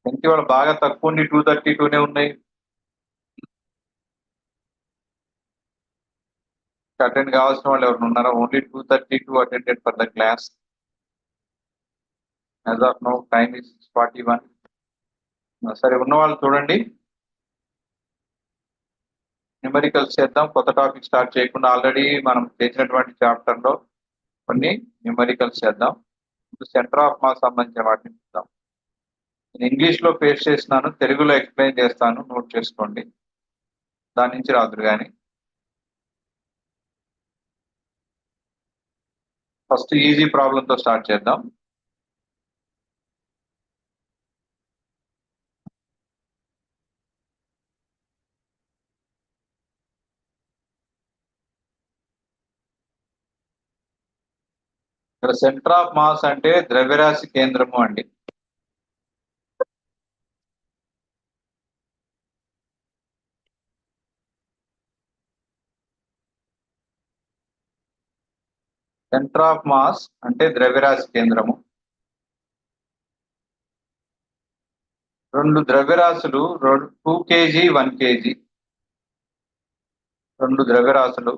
ఎంత వాళ్ళు బాగా తక్కువ 232 ఉన్నాయి. అటెండ్ కావాల్సిన వాళ్ళు ఎవరు ఉన్నారా? Only 232 attended for the class. As of now time is 41. సరే, ఉన్న వాళ్ళు చూడండి. న్యూమరికల్స్ చేద్దాం. కొత్త టాపిక్ స్టార్ట్ చేయకుండా ఆల్రెడీ మనం చేసినటువంటి చాప్టర్ లో కొన్ని న్యూమరికల్స్ చేద్దాం. సెంటర్ ఆఫ్ మాస్ సంబంధించిన వాటిని చూద్దాం. నేను ఇంగ్లీష్ లో పేస్ట్ చేస్తున్నాను, తెలుగులో ఎక్స్ప్లెయిన్ చేస్తాను, నోట్ చేసుకోండి. దాని నుంచి రాదురు కానీ ఫస్ట్ ఈజీ ప్రాబ్లంతో స్టార్ట్ చేద్దాం. ఇక్కడ సెంటర్ ఆఫ్ మాస్ అంటే ద్రవ్యరాశి కేంద్రము అండి. సెంటర్ ఆఫ్ మాస్ అంటే ద్రవ్యరాశి కేంద్రము. రెండు ద్రవ్యరాశులు 2 kg 1 kg. రెండు ద్రవ్యరాశులు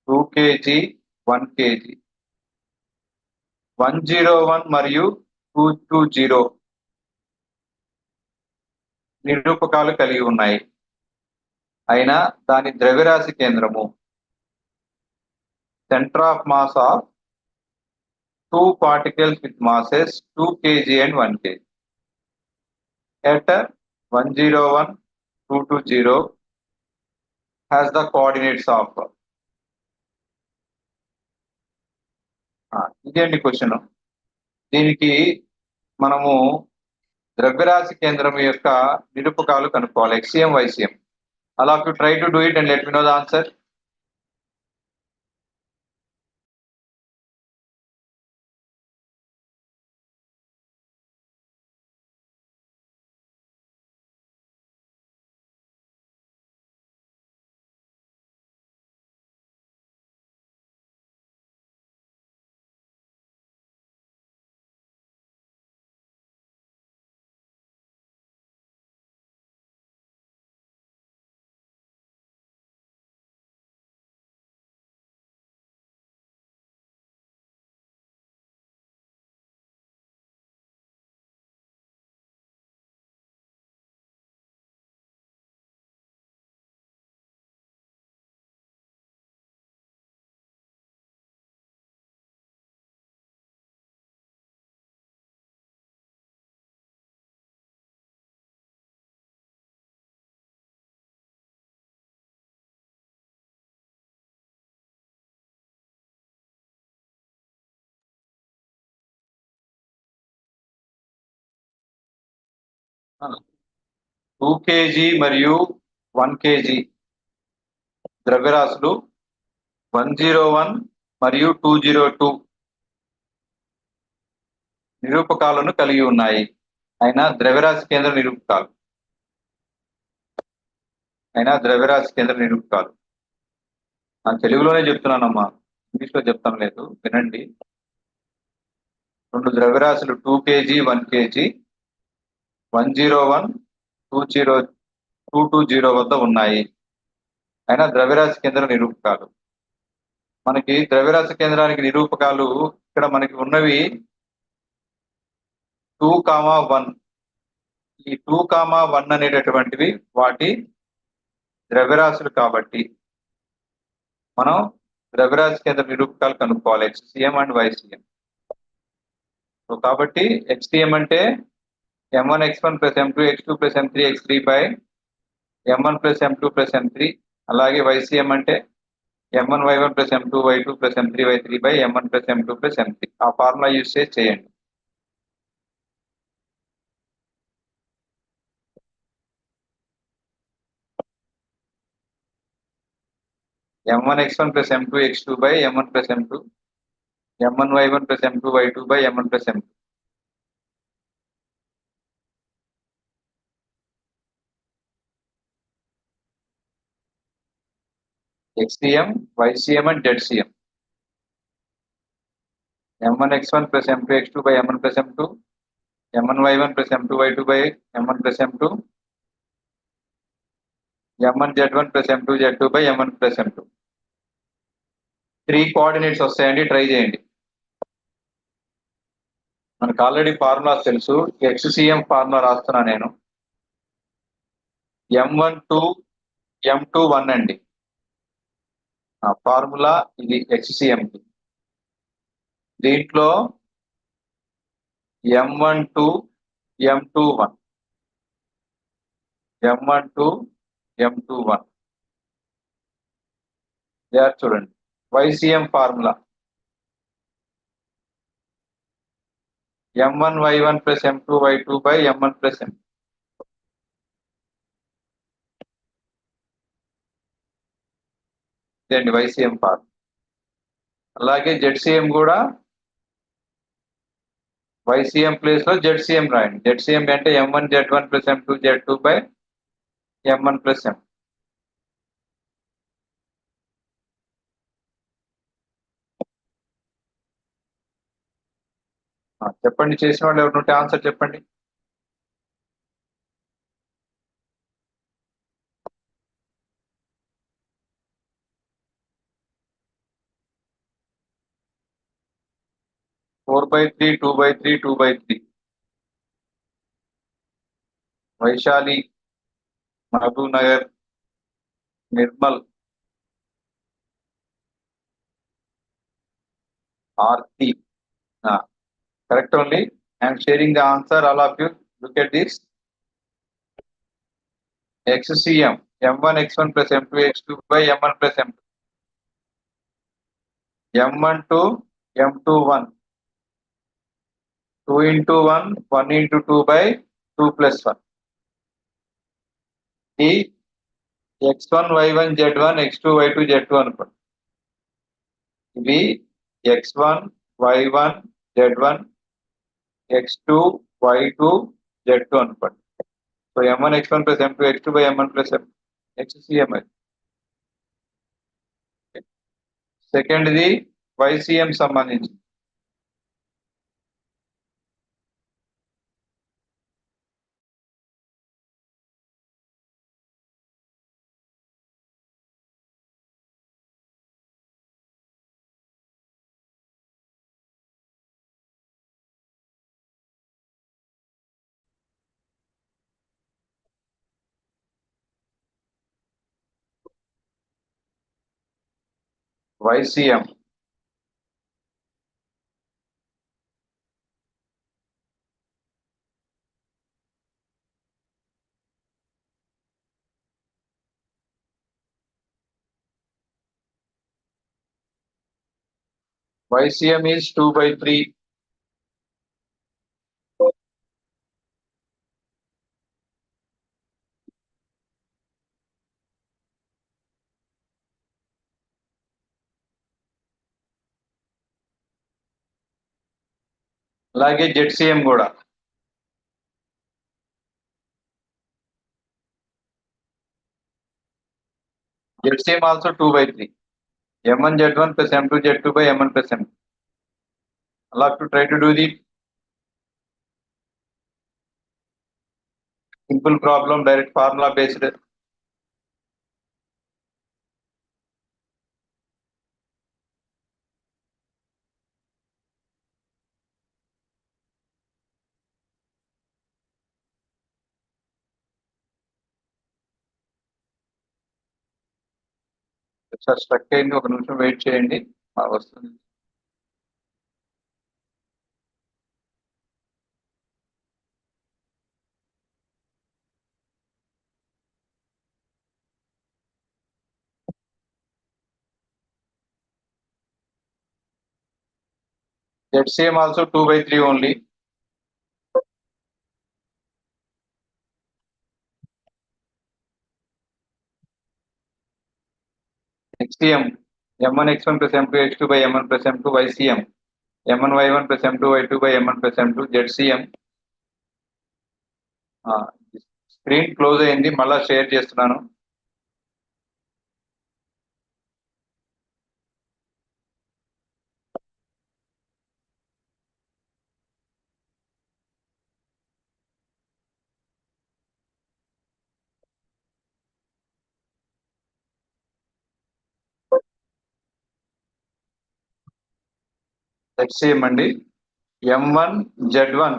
2 kg 1 kg 101 మరియు 220 నిరూపకాలు కలిగి ఉన్నాయి. అయినా దాని ద్రవ్యరాశి కేంద్రము centre of mass of 2 particles with masses 2 kg and 1 kg at 101 220 has the coordinates of. ఇదేంటి క్వశ్చన్. దీనికి మనము ద్రవ్యరాశి కేంద్రం యొక్క నిరూపకాలు కనుక్కోవాలి, ఎక్స్సిఎం వైసిఎం. అలా you try to do it and let me know the answer. Two KG మరియు 1 kg ద్రవ్యరాశులు 101 మరియు 202 నిరూపకాలను కలిగి ఉన్నాయి. అయినా ద్రవ్యరాశి కేంద్ర నిరూపకాలు నేను తెలుగులోనే చెప్తున్నానమ్మా, ఇంగ్లీష్ లో చెప్తాం లేదు, వినండి. రెండు ద్రవ్యరాశులు 2 kg 1 kg 101 220 వద్ద ఉన్నాయి. అయినా ద్రవ్యరాశి కేంద్ర నిరూపకాలు. మనకి ద్రవ్యరాశి కేంద్రానికి నిరూపకాలు ఇక్కడ మనకి ఉన్నవి 2, 1. ఈ 2, 1 అనేటటువంటివి వాటి ద్రవ్యరాశులు కాబట్టి మనం ద్రవ్యరాశి కేంద్ర నిరూపకాలు కనుక్కోవాలి, ఎక్స్సిఎం అండ్ వైసిఎం. సో కాబట్టి ఎక్స్సిఎం అంటే m1 x1 plus m2 x2 plus m3 x3 by m1 plus m2 plus m3. అలాగే వైసిఎం అంటే m1 y1 plus m2 y2 plus m3 y3 by m1 plus m2 plus m3. ఆ ఫార్ములా యూజ్ చేసి చేయండి. m1 x1 plus m2 x2 by m1 plus m2 m1 y1 plus m2 y2 by m1 plus m2. XCM, YCM and ZCM. m1 x1 plus m2 x2 by m1 plus m2 m1y1 plus m2y2 by m1 plus m2, m1z1 plus m2z2 by m1 plus m2. 3 coordinates వస్తాయండి, try చేయండి. మనకు already formulas తెలుసు. ఎక్స్సిఎం formula రాస్తున్నా నేను. m12 m21 అండి. ఆ formula ఇది ఎక్స్సిఎం. దీంట్లో m12 m21 m12 m21 చూడండి. YCM formula m1y1 plus m2y2 by m1 plus m. ఇదండి YCM ఫార్ములా. అలాగే ZCM కూడా YCM ప్లేస్ లో ZCM రాయండి. ZCM అంటే m1z1 plus m2z2 by m1 plus m. చెప్పండి, చేసిన వాళ్ళు ఎవరు ఉంటే ఆన్సర్ చెప్పండి. Four by three, 2/3, 2/3. Vaishali, Mahabubnagar, Nirmal, Aarti. Correct only. I am sharing the answer. All of you look at this. XCM m1 x1 plus m2 x2 by m1 plus m2. m12 m21 2 into 1 1 into 2 by 2 plus 1. ఈ x1 y1 z1 x2 y2 z2 అనుకోండి. ఇవి x1 y1 z1 x2 y2 z2 అనుకోండి. So m1 x1 plus m2 x2 by m1 plus m. XCM అది. సెకండ్ది YCM సంబంధించి. YCM YCM is 2/3. అలాగే ZCM కూడా. ZCM also 2/3. m1 z1 plus m2 z2 by m1 plus m. I'll have to try to do the simple problem, direct formula based. Sir struck అయింది, ఒక నిమిషం wait చేయండి, వస్తుంది. ZCM also 2/3 only. XCM m1 x1 plus m2 x2 by m1 plus m2. YCM m1 y1 plus m2 y2 by m1 plus m2. ZCM. Screen close అయింది, మళ్ళా share చేస్తున్నాను. HCM అండి M1 Z1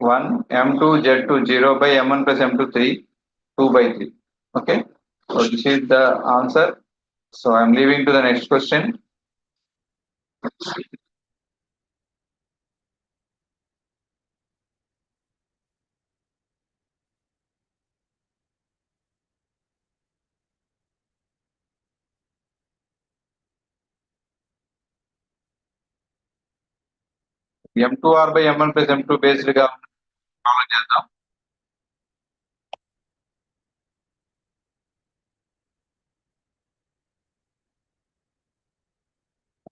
1 M2 Z2 0 by M1 plus M2 3 2 by 3. Okay, so this is the answer. So I am leaving to the next question. M2R by M1 plus M2 based గా solve చేద్దాం.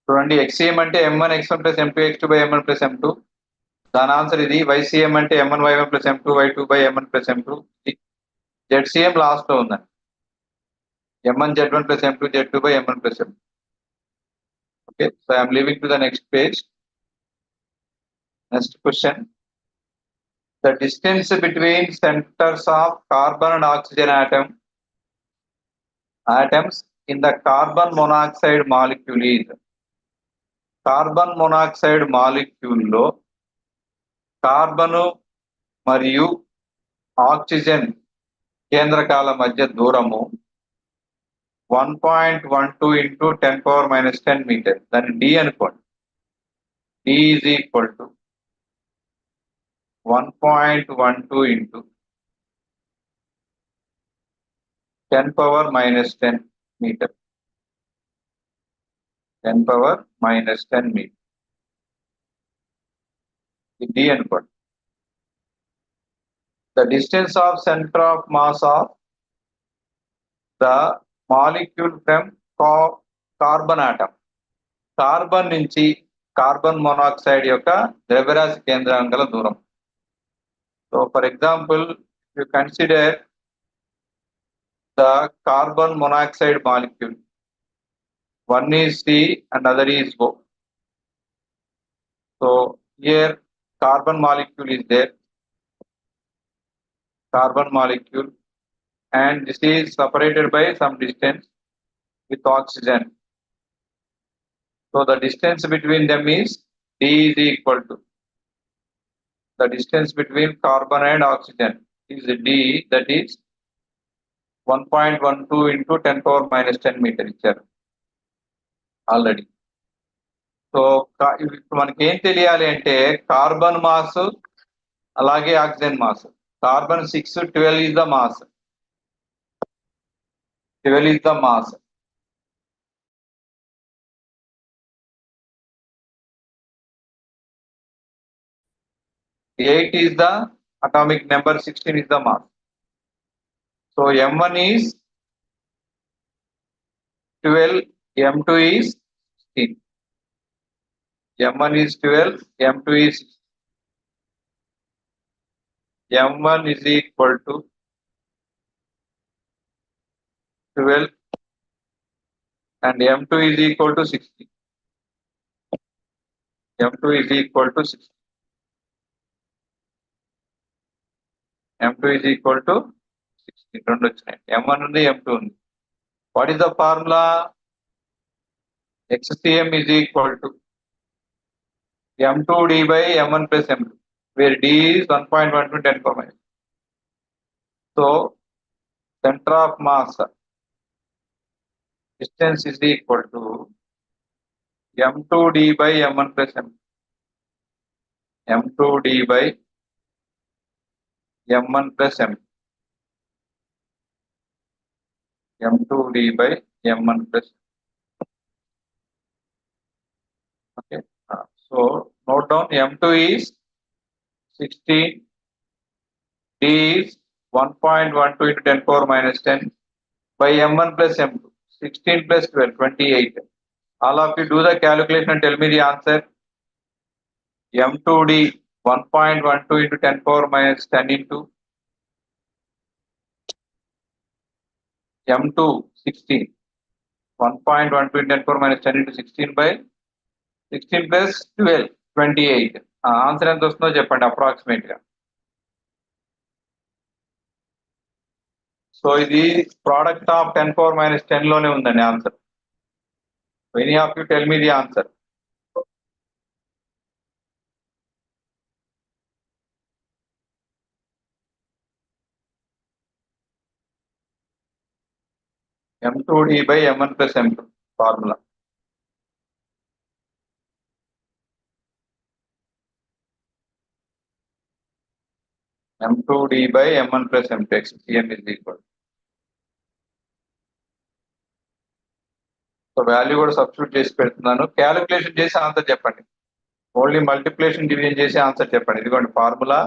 చూడండి XCM అంటే M1 X1 plus M2 X2 by M1 plus M2. దాని answer ఇది. YCM అంటే M1 Y1 plus M2 Y2 by M1 plus M2. ZCM last లో ఉందండి. M1 Z1 plus M2 Z2 by M1 plus M2. Okay, so I am leaving to the next page. Next question. The distance between centers of carbon and oxygen atoms in the carbon monoxide molecule is. Carbon monoxide మాలిక్యూల్లో carbon మరియు oxygen కేంద్రకాల మధ్య దూరము 1.12 into 10⁻⁻10 metre. దాన్ని D అనుకోండి. D is equal to 1.12 into 10⁻⁻10 metre. 10⁻⁻10 metre. D అనుకోండి. The distance of center of mass of the molecule from carbon atom. Carbon నుంచి carbon monoxide యొక్క ద్రవ్యరాశి కేంద్రం గల దూరం. So for example you consider the carbon monoxide molecule. One is C and other is O. So here carbon molecule is there. Carbon molecule, and this is separated by some distance with oxygen. So the distance between them is D is equal to the distance between carbon and oxygen is D, that is 1.12 into 10⁻⁻10 meter ఇచ్చారు already. So ఇప్పుడు మనకి ఏం తెలియాలి అంటే carbon mass అలాగే oxygen mass. Carbon 6 12 is the mass. 12 is the mass. Eight is the atomic number, 16 is the mass. So M1 is 12, M2 is 16. M1 is 12, M2 is 16. M1 is equal to 12 and M2 is equal to 60. M2 is equal to 60. M2 is equal to 60. రెండు వచ్చినాయి. M1 ఉంది, M2 ఉంది. What is the formula? XCM is equal to M2D by M1 plus M2, where D is 1.12 to 10⁻⁻. So center of mass distance is equal to M2D by M1 plus M2. M2D by M1 plus M2. M2D by M1 plus. Okay. So note down M2 is 16, D is 1.12 into 10⁻⁻10 by M1 plus M2. 16 plus 12, 28. All of you do the calculation and tell me the answer. M2D 1.12 into 10⁻⁻10 into M2 16. 1.12 into 10⁻⁻10 into 16 by 16 plus 12, 28. Answer ఎంత వస్తుందో చెప్పండి approximate గా. So ఇది product of 10⁻⁻10 లోనే ఉందండి answer. Any of you tell me the answer. m2d by m1 plus m2 formula. m2d by m1 plus m2 xcm is equal. So value కూడా substitute చేసి పెడుతున్నాను. క్యాలిక్యులేషన్ చేసి ఆన్సర్ చెప్పండి. Only multiplication division చేసి answer చెప్పండి. ఇదిగోండి formula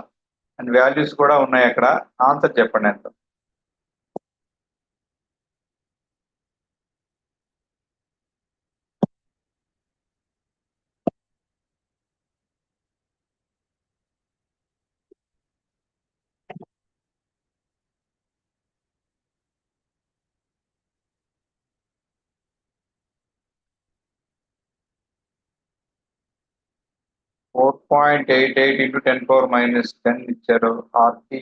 and values కూడా ఉన్నాయి అక్కడ. ఆన్సర్ చెప్పండి ఎంత. (4.88 into 10 power minus 10) ఇచ్చారు. ఆర్టీ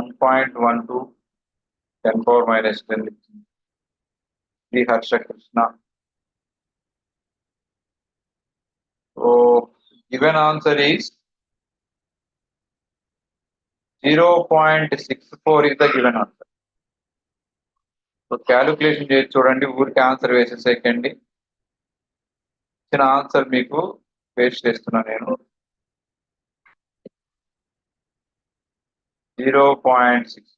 1.12 10 power minus 10 ఇచ్చింది. Sri Harsha Krishna. So given answer is 0.64 is the given answer. So calculation చేసి చూడండి. ఊరికి ఆన్సర్ వేసేసేకండి. ఇచ్చిన ఆన్సర్ మీకు పేస్ట్ చేస్తున్నాను నేను. 0.6.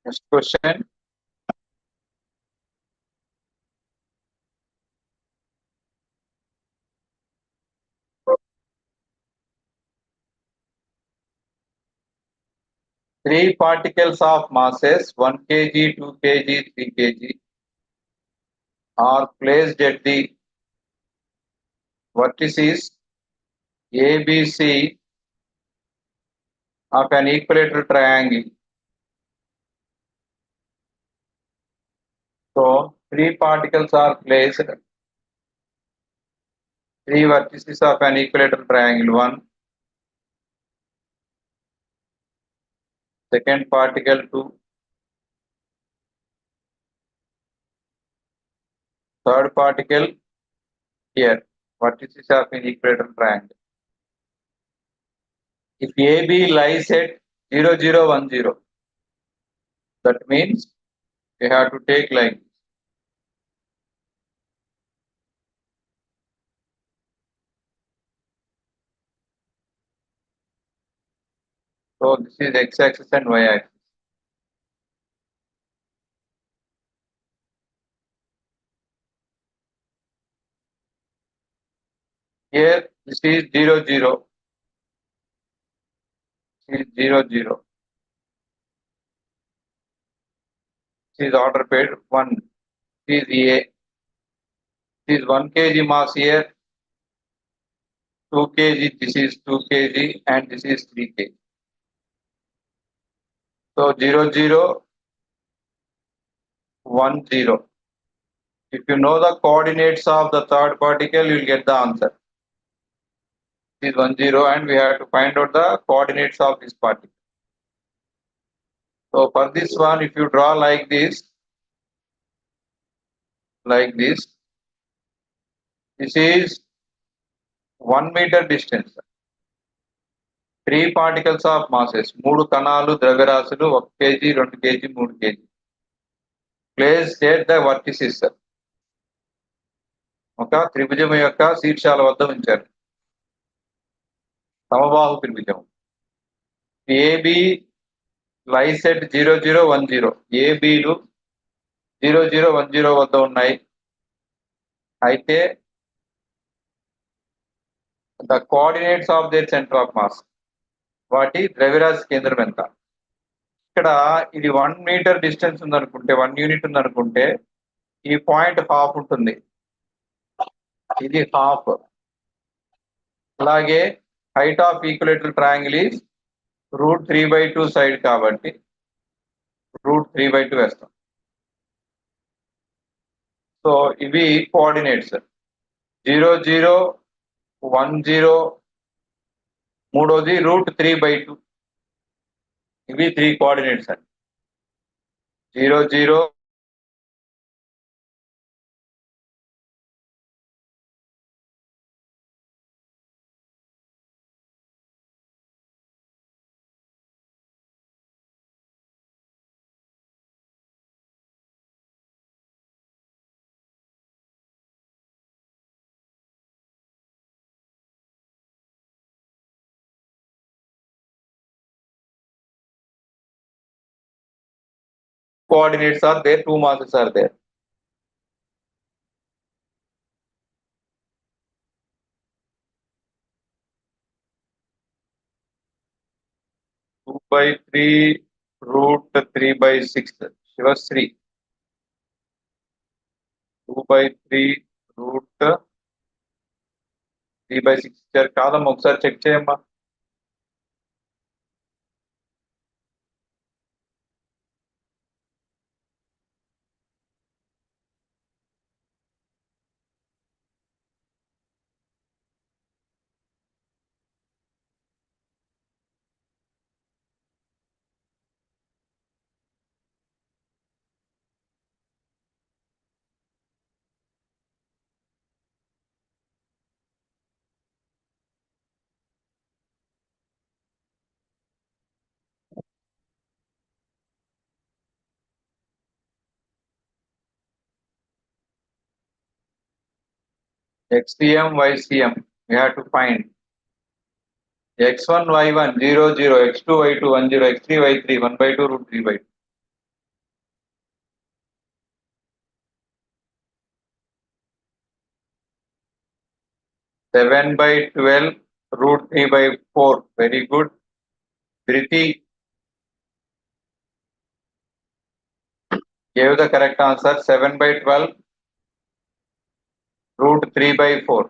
Next question. Three particles of masses 1 kg, 2 kg, 3 kg are placed at the vertices ABC of an equilateral triangle. So three particles are placed, three vertices of an equilateral triangle. One, second particle 2, third particle here, vertices of an equilateral triangle. If AB lies at 0, 0, 1, 0, that means we have to take like this. So this is x-axis and y-axis. Here this is 0, 0. This is 0, 0. This is order paid 1. This is A. This is 1 kg mass here. 2 kg. This is 2 kg and this is 3 kg. So 0, 0, 1, 0. If you know the coordinates of the third particle, you will get the answer. This is 1, 0 and we have to find out the coordinates of this particle. So for this one, if you draw like this, this is 1 meter distance. 3 particles of masses, 3 కణాలు ద్రవ్యరాశులు 1 kg, 2 kg, 3 kg. Placed at the vertices. ఒక త్రిభుజం యొక్క శీర్షాల వద్ద ఉంచారు. సమబాహు త్రిభుజం. AB lies at 0010. ఏబిలు 0010 వద్ద ఉన్నాయి. అయితే the coordinates of their centre of mass, వాటి ద్రవ్యరాశి కేంద్రం ఎంత? ఇక్కడ ఇది 1 మీటర్ డిస్టెన్స్ ఉందనుకుంటే, 1 యూనిట్ ఉందనుకుంటే ఈ పాయింట్ హాఫ్ ఉంటుంది, ఇది హాఫ్. అలాగే height of equilateral triangle is √3/2 side కాబట్టి √3/2 వేస్తాం. సో ఇవి కోఆర్డినేట్స్ 0010, మూడోది √3/2. ఇవి 3 కోఆర్డినేట్స్ అండి. 00 coordinates are there, 2 masses are there. Two by 3 √3/6. Shivasri. 2/3 √3/6 ఇచ్చారు. కాదమ్మా, ఒకసారి చెక్ చేయమ్మా. XCM, YCM, we have to find. X1, Y1 0, 0, X2, Y2 1, 0, X3, Y3 1/2 √3/2. 7/12 √3/4. Very good. Priti gave the correct answer. 7/12 √3/4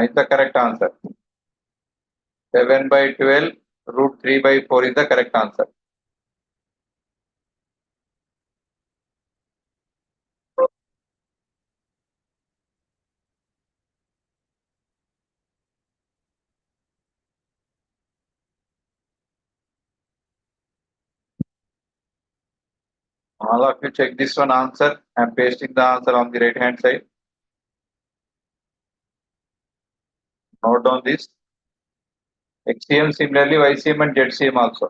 is the correct answer. 7/12 √3/4 is the correct answer. All of you check this one answer. I am pasting the answer on the right hand side. Note down this. XCM similarly, YCM and ZCM also.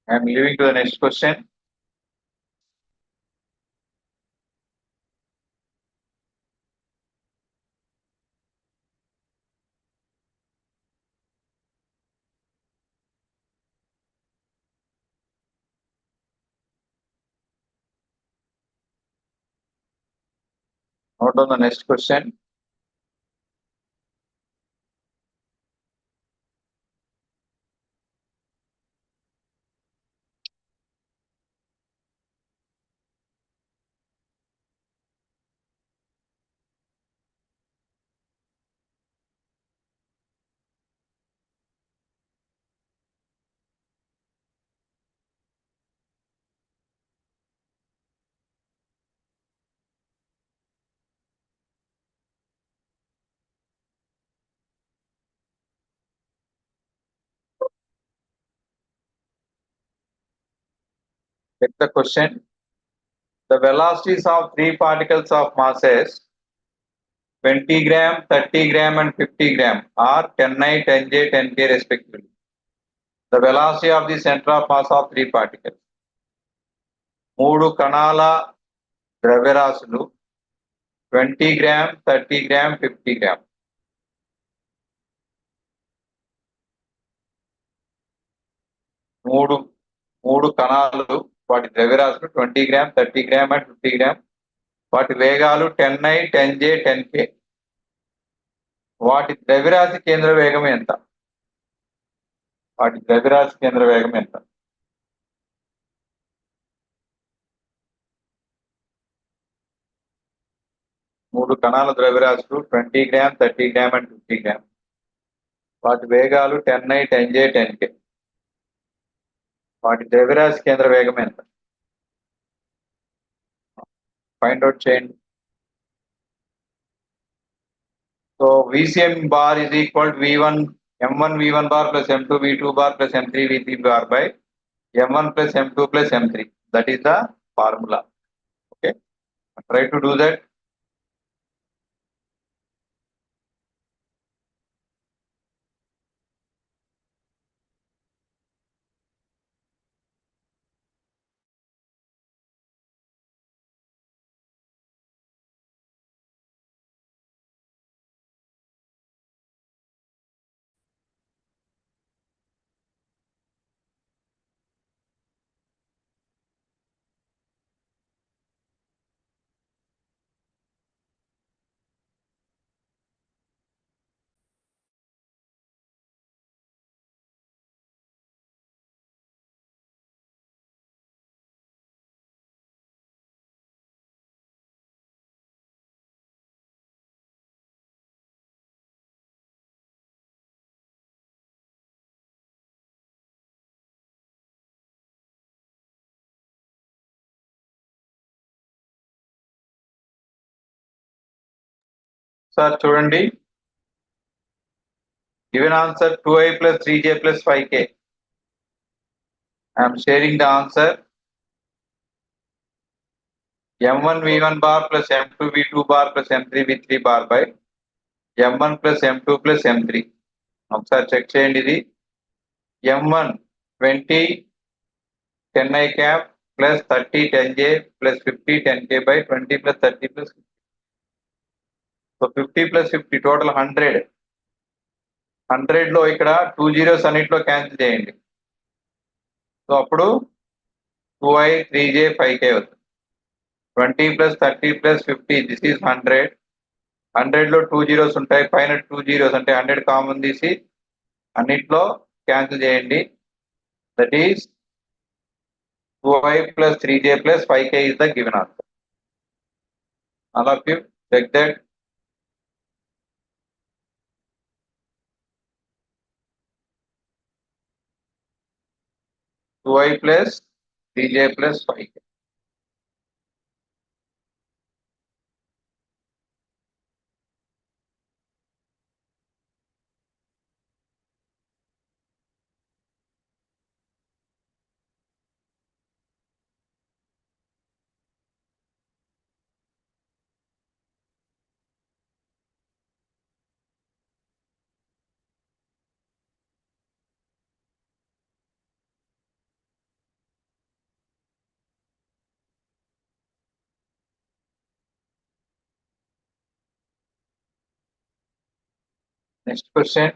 I am moving to the next question. Note down the next question. Take the question. The velocities of three particles of masses 20 gram, 30 gram and 50 gram are 10I, 10J, 10K respectively. The velocity of the center of mass of three particles. మూడు కణాల ద్రవ్యరాశులు 20 gram, 30 gram, 50 gram. మూడు కణాలు వాటి ద్రవ్యరాశులు 20 gram, 30 gram and 50 gram. వాటి వేగాలు 10I, 10J, 10K. వాటి ద్రవ్యరాశి కేంద్ర వేగం ఎంత? వాటి ద్రవ్యరాశి కేంద్ర వేగం ఎంత? మూడు కణాల ద్రవ్యరాశులు 20 గ్రామ్, 30 గ్రామ్ అండ్ 50 గ్రామ్. వాటి వేగాలు 10I, 10J, 10K. వాటి ద్రవ్యరాశి కేంద్ర వేగం ఎంత? ఫైండ్ అవుట్ చేయండి. So VCM bar is equal to V1 M1 V1 bar plus M2 V2 bar plus M3 V3 bar by M1 plus M2 plus M3. That is the formula. Okay, try to do that. Sir, చూడండి. Given answer 2I plus 3J plus 5K. I am sharing the answer. M1 V1 bar plus M2 V2 bar plus M3 V3 bar by M1 plus M2 plus M3. ఒకసారి check చేయండి. ఇది M1 20 10I cap plus 30 10J plus 50 10K by 20 plus 30 plus 50. So 50 plus 50 total 100. 100 లో ఇక్కడ 2 zeros అన్నిట్లో cancel చేయండి. So అప్పుడు 2I 3J 5K అవుతుంది. 20 plus 30 plus 50 this is 100. 100 లో 2 zeros ఉంటాయి. పైన 2 zeros అంటే 100 కామన్ తీసి అన్నిట్లో క్యాన్సిల్ చేయండి. That is 2I plus 3J plus 5K is the given answer. All of you check that. Two I plus 3J plus 5K. Next question.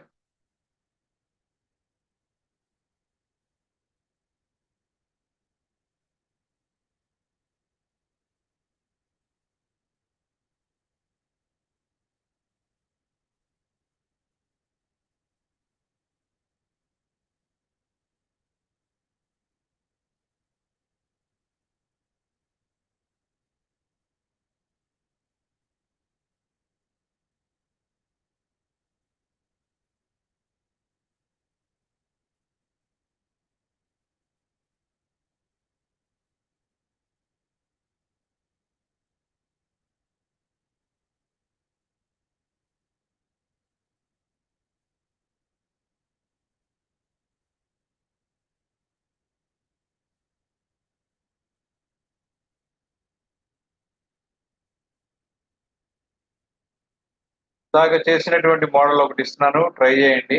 ఇందాక చేసినటువంటి model ఒకటి ఇస్తున్నాను, ట్రై చేయండి.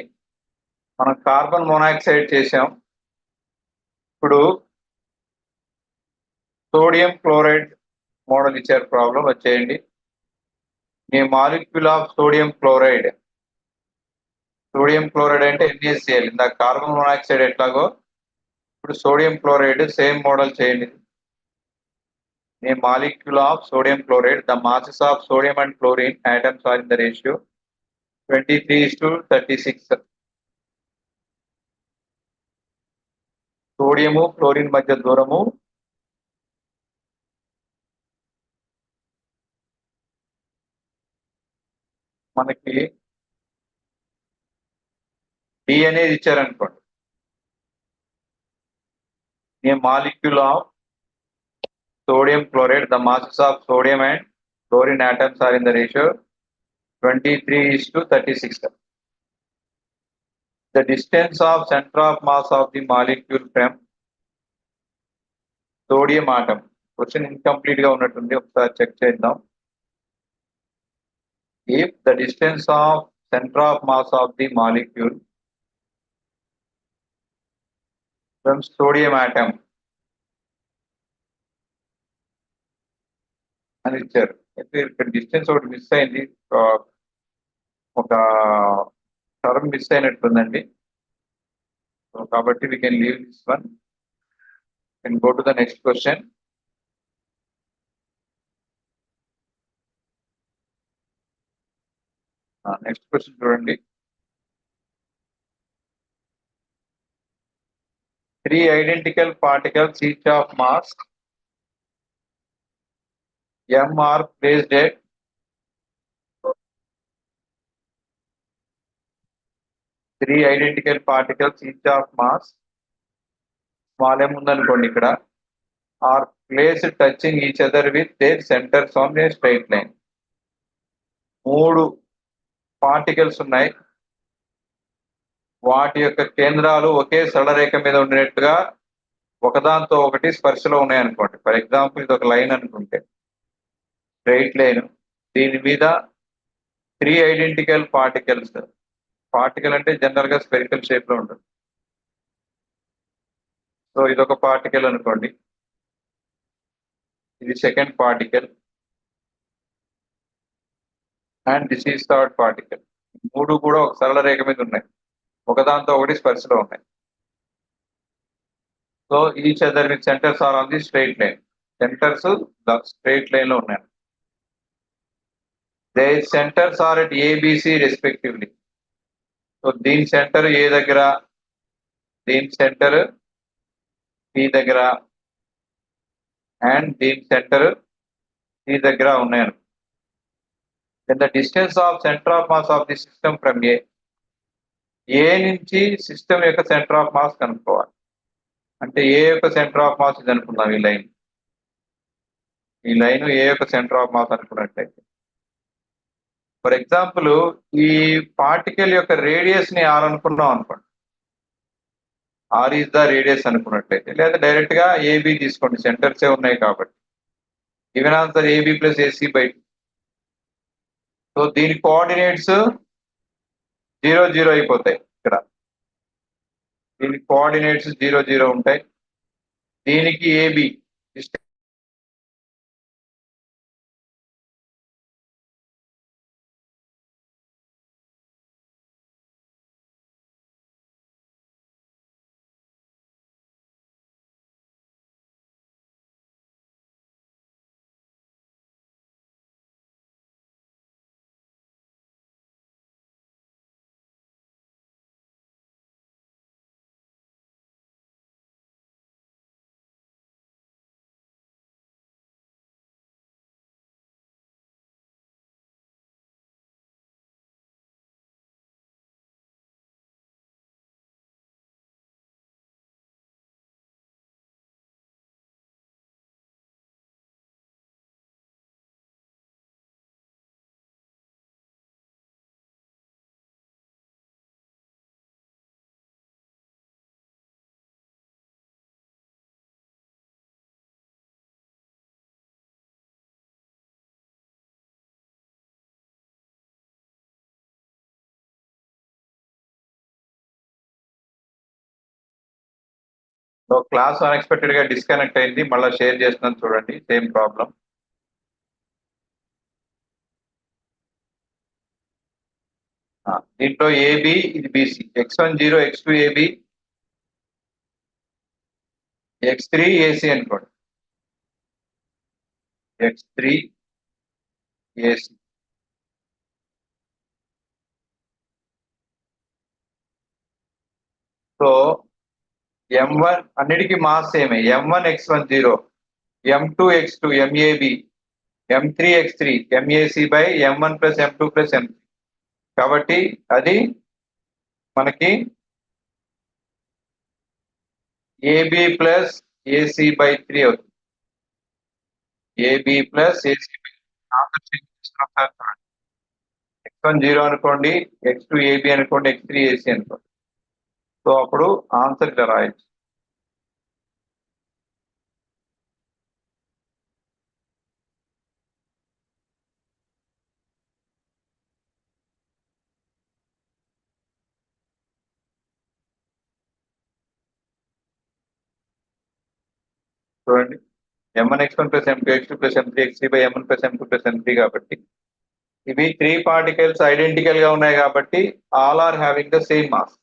మనం కార్బన్ మోనాక్సైడ్ చేసాం. ఇప్పుడు సోడియం క్లోరైడ్ మోడల్ ఇచ్చారు, problem వచ్చేయండి. A molecule of sodium chloride అంటే NaCl. ఇందాక కార్బన్ మోనాక్సైడ్ ఎట్లాగో ఇప్పుడు సోడియం క్లోరైడ్ సేమ్ మోడల్ చేయండి. A molecule of sodium chloride, the masses of sodium and chlorine atoms are in the ratio 23:36. Sodium chlorine మధ్య దూరము మనకి D అనేది ఇచ్చారనుకోండి. A molecule of sodium chloride, the masses of sodium and chlorine atoms are in the ratio 23:36. The distance of center of mass of the molecule from sodium atom. Question incomplete గా ఉన్నట్టుంది, ఒకసారి check చేద్దాం. If the distance of center of mass of the molecule from sodium atom అని ఇచ్చారు. అయితే ఇక్కడ distance ఒకటి miss అయింది, ఒక టర్మ్ మిస్ అయినట్టుందండి. సో కాబట్టి we can leave this one and go to the next question. Next question చూడండి. 3 identical particles each of mass m are placed at 3 identical particles each of mass small m ఉందనుకోండి, ఇక్కడ are placed touching each other with their centers on a straight line. 3 particles ఉన్నాయి, వాటి యొక్క కేంద్రాలు ఒకే సరళరేఖ మీద ఉండేట్టుగా ఒకదాంతో ఒకటి స్పర్శలో ఉన్నాయనుకోండి. ఫర్ ఎగ్జాంపుల్ ఇది ఒక లైన్ అనుకుంటే, స్ట్రైట్ లైన్, దీని మీద 3 ఐడెంటికల్ పార్టికల్స్. పార్టికల్ అంటే జనరల్ గా స్పెరికల్ షేప్ లో ఉంటుంది. సో ఇదొక పార్టికల్ అనుకోండి, ఇది second particle, and this is third particle. 3 కూడా ఒక సరళ రేఖ మీద ఉన్నాయి, ఒకదాంతో ఒకటి స్పర్శలో ఉన్నాయి. So each other with centres are on the straight line. Centres straight line లో ఉన్నాయి. They centres are at ABC respectively. So దీని సెంటర్ ఏ దగ్గర, దీని సెంటర్ B దగ్గర, అండ్ దీని సెంటర్ C దగ్గర ఉన్నాయి. Then the distance of center of mass of the system from A నుంచి సిస్టమ్ యొక్క సెంటర్ ఆఫ్ మాస్ కనుక్కోవాలి. అంటే ఏ యొక్క సెంటర్ ఆఫ్ మాస్ ఇది అనుకుందాం. ఈ లైన్ ఏ యొక్క సెంటర్ ఆఫ్ మాస్ అనుకున్నట్లయితే, ఫర్ ఎగ్జాంపుల్ ఈ పార్టికల్ యొక్క రేడియస్ ని R అనుకున్నాం అనుకోండి, R ఈజ్ ద రేడియస్ అనుకున్నట్లయితే, లేదా డైరెక్ట్ గా AB తీసుకోండి, సెంటర్సే ఉన్నాయి కాబట్టి. Given answer AB plus AC/2. So దీని కోఆర్డినేట్స్ 0, 0 అయిపోతాయి. ఇక్కడ దీనికి కోఆర్డినేట్స్ 0, 0 ఉంటాయి. దీనికి AB సో క్లాస్ అన్ఎక్స్పెక్టెడ్ గా డిస్కనెక్ట్ అయింది. మళ్ళీ షేర్ చేస్తున్నాను చూడండి, సేమ్ ప్రాబ్లం. దీంట్లో ఏబి, ఇది B C. x10 x2 A B, x3 A C అనుకోండి. x3 AC. సో m1 అన్నిటికీ మాస్ సేమే. m1 x10, m2 x2 MAB, m3 x3 MAC by m1 plus m2 plus m3. కాబట్టి అది మనకి ఏబి ప్లస్ ఏసీ బై 3 అవుతుంది. AB plus AC by x10 అనుకోండి, x2 AB అనుకోండి, x3 A C అనుకోండి. So అప్పుడు ఆన్సర్ ఇలా రాయొచ్చు. చూడండి, m1 x1 plus m2 x2 plus m3 x3 by m1 plus m2 plus m3 కాబట్టి ఇవి 3 పార్టికల్స్ ఐడెంటికల్ గా ఉన్నాయి కాబట్టి all are having the same mass.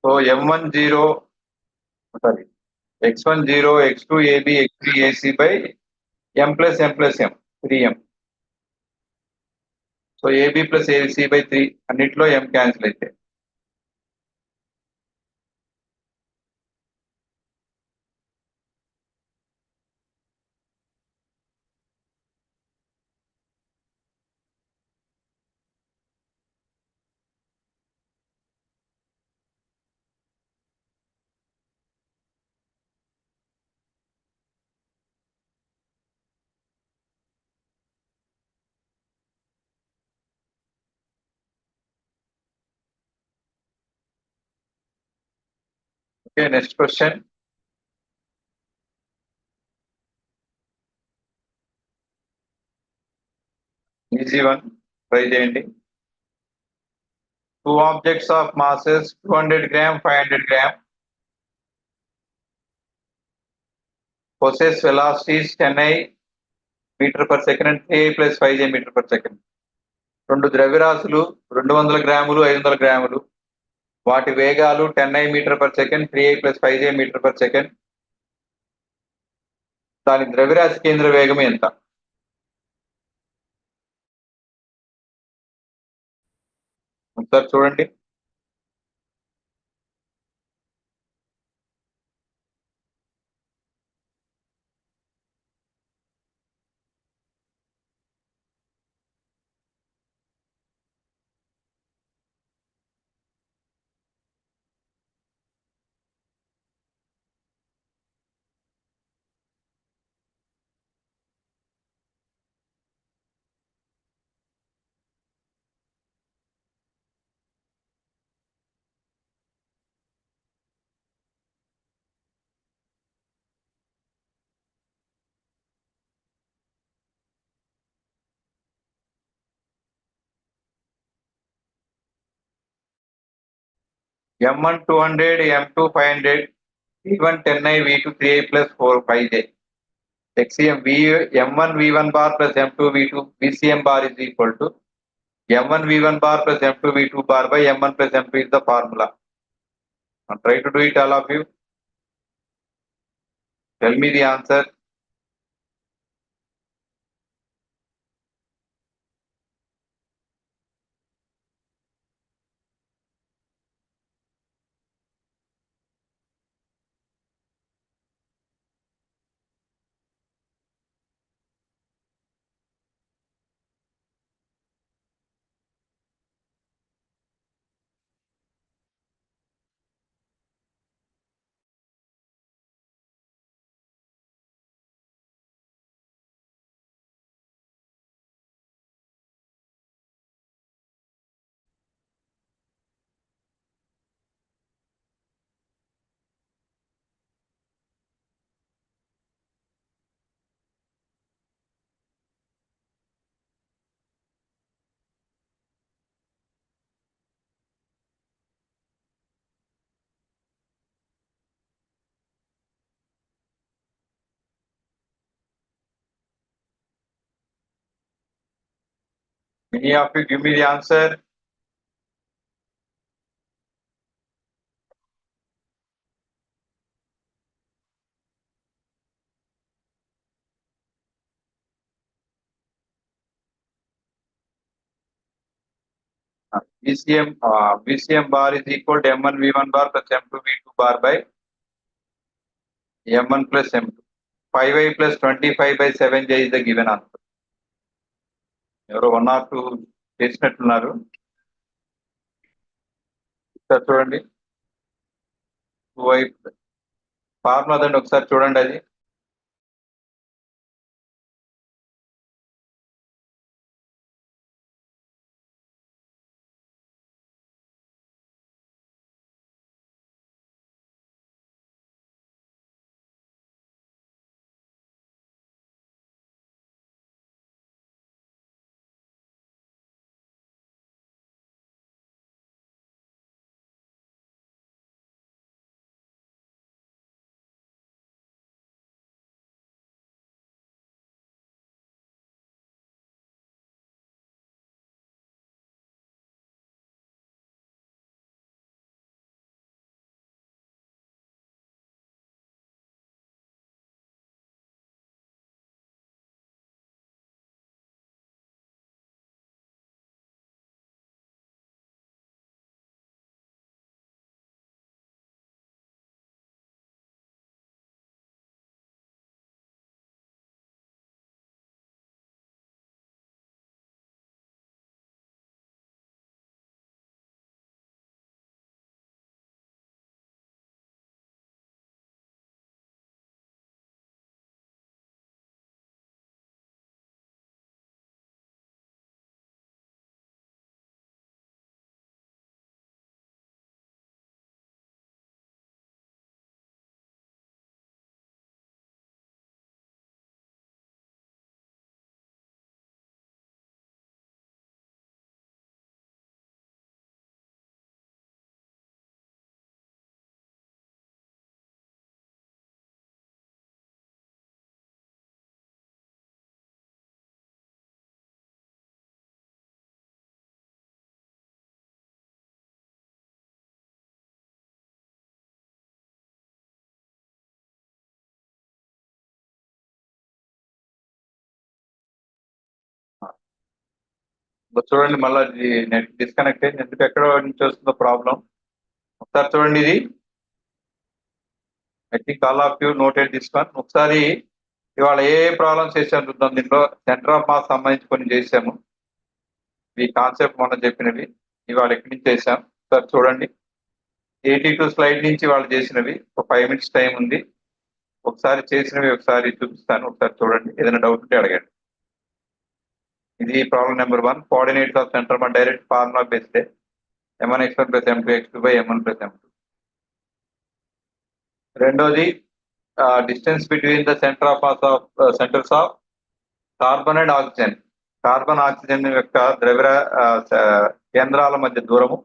So m10 sorry x10 x2 ab x3 ac by m plus m plus m 3m. So ab plus ac by 3 అన్నిట్లో m cancel అయితే. Okay, next question. Easy one, try చేయండి. Two objects of masses 200 gram 500 gram possess velocities 10i metre per second and 3i plus 5j metre per second. రెండు ద్రవ్యరాశులు 200 గ్రాములు 500 గ్రాములు, వాటి వేగాలు 10i metre per second 3i plus 5j metre per second. దాని ద్రవ్యరాశి కేంద్ర వేగం ఎంత? ఒకసారి చూడండి. m1 200, m2 500, v1 10i v2 3i plus 4 5j. xcm v m1 v1 bar plus m2 v2 vcm bar is equal to m1 v1 bar plus m2 v2 bar by m1 plus m2 is the formula. Try to do it, all of you. Tell me the answer. Many of you give me the answer. VCM bar is equal to M1 V1 bar plus M2 V2 bar by M1 plus M2. 5i plus 25 by 7j is the given answer. ఎవరో 1 or 2 చేసినట్టున్నారు. ఒకసారి చూడండి. 2i formula దండి ఒకసారి చూడండి అది. చూడండి మళ్ళీ net disconnect అయింది. ఎందుకు ఎక్కడ నుంచి వస్తుందో ప్రాబ్లం ఒకసారి చూడండి. ఇది I think all of you noted this one. ఒకసారి ఇవాళ ఏ ప్రాబ్లమ్స్ చేసాము చూద్దాం. దీంట్లో సెంటర్ ఆఫ్ మాస్ సంబంధించి కొన్ని చేసాము. ఈ కాన్సెప్ట్ మనం చెప్పినవి ఇవాళ ఎక్కడి నుంచి చేసాం ఒకసారి చూడండి. 82 స్లైడ్ నుంచి వాళ్ళు చేసినవి. ఒక 5 minutes టైం ఉంది. ఒకసారి చేసినవి ఒకసారి చూపిస్తాను. ఒకసారి చూడండి. ఏదైనా డౌట్ ఉంటే అడగండి. ఇది problem number 1. Coordinates of centre మన direct formula based M1 x1 plus M2 x2 by M1 plus M2. రెండోది distance between the centre of mass of centres of carbon and oxygen. Carbon oxygen యొక్క ద్రవ్య కేంద్రాల మధ్య దూరము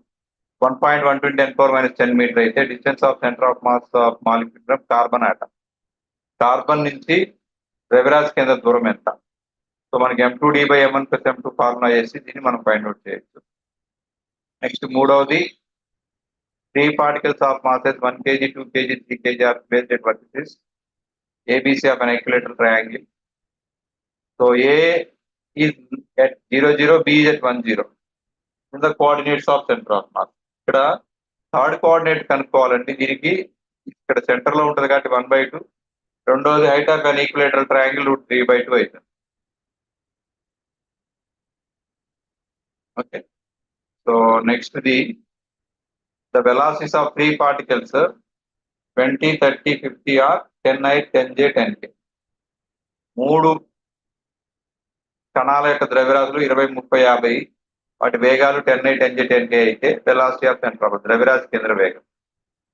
1.12 × 10⁻⁻10 metre అయితే distance of centre of mass of molecule from carbon atom. Carbon నుంచి ద్రవ్యరాశి కేంద్ర దూరం ఎంత? సో మనకి M2D by M1 plus M2 formula చేసి దీన్ని మనం ఫైండ్ అవుట్ చేయొచ్చు. నెక్స్ట్ మూడవది 3 particles of masses 1 kg, 2 kg, 3 kg are placed at vertices ABC of an equilateral triangle. So A is at 0, 0, B is at 1, 0. In the coordinates of center of mass. ఇక్కడ third coordinate కనుక్కోవాలంటే దీనికి ఇక్కడ centre లో ఉంటుంది కాబట్టి 1/2. రెండోది height of an equilateral triangle √3/2 అవుతుంది. Okay. So next the velocities of 3 particles 20, 30, 50 are 10i, 10j, 10k. 3 కణాల యొక్క ద్రవ్యరాశులు 20, 30, 50. వాటి వేగాలు 10i, 10j, 10k అయితే వెలాసిటీ ఆఫ్ సెంటర్ ఆఫ్ ద్రవ్యరాశి కేంద్ర వేగం.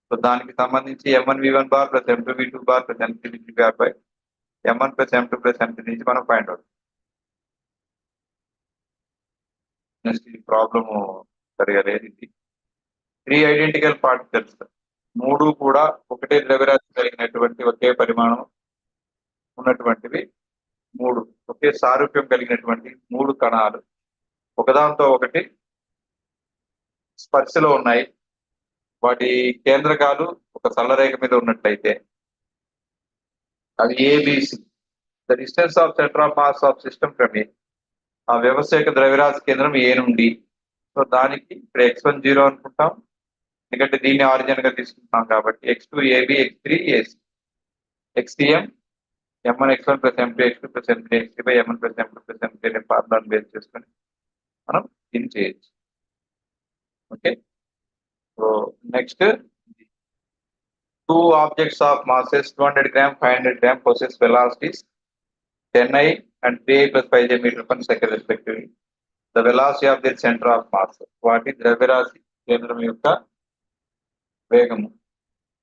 సో దానికి సంబంధించి M1 V1 bar plus M2 V2 bar plus M3 V3 bar by M1 plus M2 plus M3 నుంచి మనం ఫైండ్ అవుట్. నెక్స్ట్ ఈ ప్రాబ్లమ్ సరిగా లేదు. ఇది 3 ఐడెంటికల్ పార్టికల్స్ 3 కూడా ఒకటే ద్రవ్యరాశి కలిగినటువంటి ఒకే పరిమాణం ఉన్నటువంటివి 3 ఒకే సారూప్యం కలిగినటువంటి 3 కణాలు ఒకదాంతో ఒకటి స్పర్శలో ఉన్నాయి, వాటి కేంద్రకాలు ఒక సరళరేఖ మీద ఉన్నట్లయితే అది ABC, the distance of centre of mass of system from A, ఆ వ్యవస్థ యొక్క ద్రవ్యరాశి కేంద్రం ఏ నుండి. సో దానికి ఇక్కడ x1 0 అనుకుంటాం, ఎందుకంటే దీన్ని ఆరిజిన్ గా తీసుకుంటాం కాబట్టి. x2 AB, x3 AC, xtm m1 x1 plus m2 x2 plus m3 x3 by m1 plus m2 plus m3 అనే ఫార్ములాను బేస్ చేసుకొని మనం దీన్ని చేయొచ్చు. Okay, so next, two objects of masses 200 gram, 500 gram possess velocities 10I and 3I plus 5j meter per second respectively. The velocity of their center of mass, వాటి ద్రవ్యరాశి కేంద్రం యొక్క వేగము.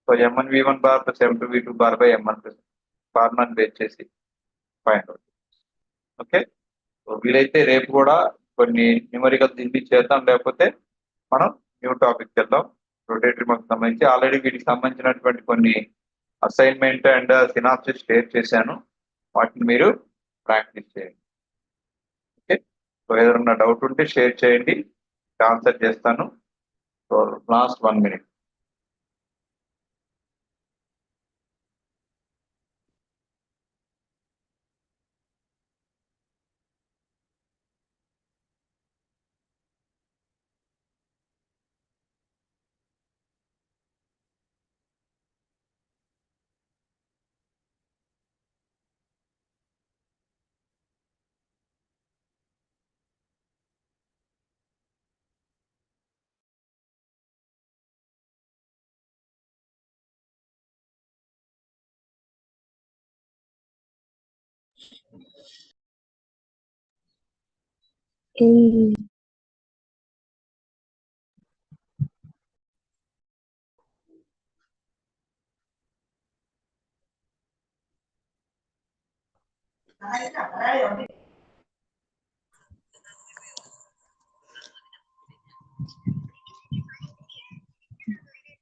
So m1 v1 bar plus m2 v2 bar by m1 plus ఫార్ములాను base చేసి find out. Okay, so వీలైతే రేపు కూడా కొన్ని న్యూమరికల్ దీన్ని చేద్దాం, లేకపోతే మనం న్యూ టాపిక్ చేద్దాం. రొటేటరీ మాకు సంబంధించి ఆల్రెడీ వీటికి సంబంధించినటువంటి కొన్ని అసైన్మెంట్ అండ్ సినాప్సిస్ షేర్ చేశాను, వాటిని మీరు ప్రాక్టీస్ చేయండి. ఓకే, సో ఏదైనా డౌట్ ఉంటే షేర్ చేయండి, ఆన్సర్ చేస్తాను. So last 1 minute.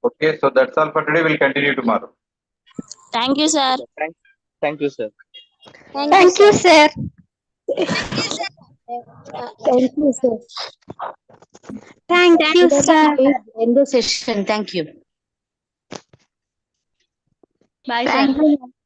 Okay, so that's all for today. We'll continue tomorrow. Thank you, sir. Thank you, sir. Thank you, sir. Thank you, sir. Thank you, sir. End the session. Thank you. Bye, sir. Thank you.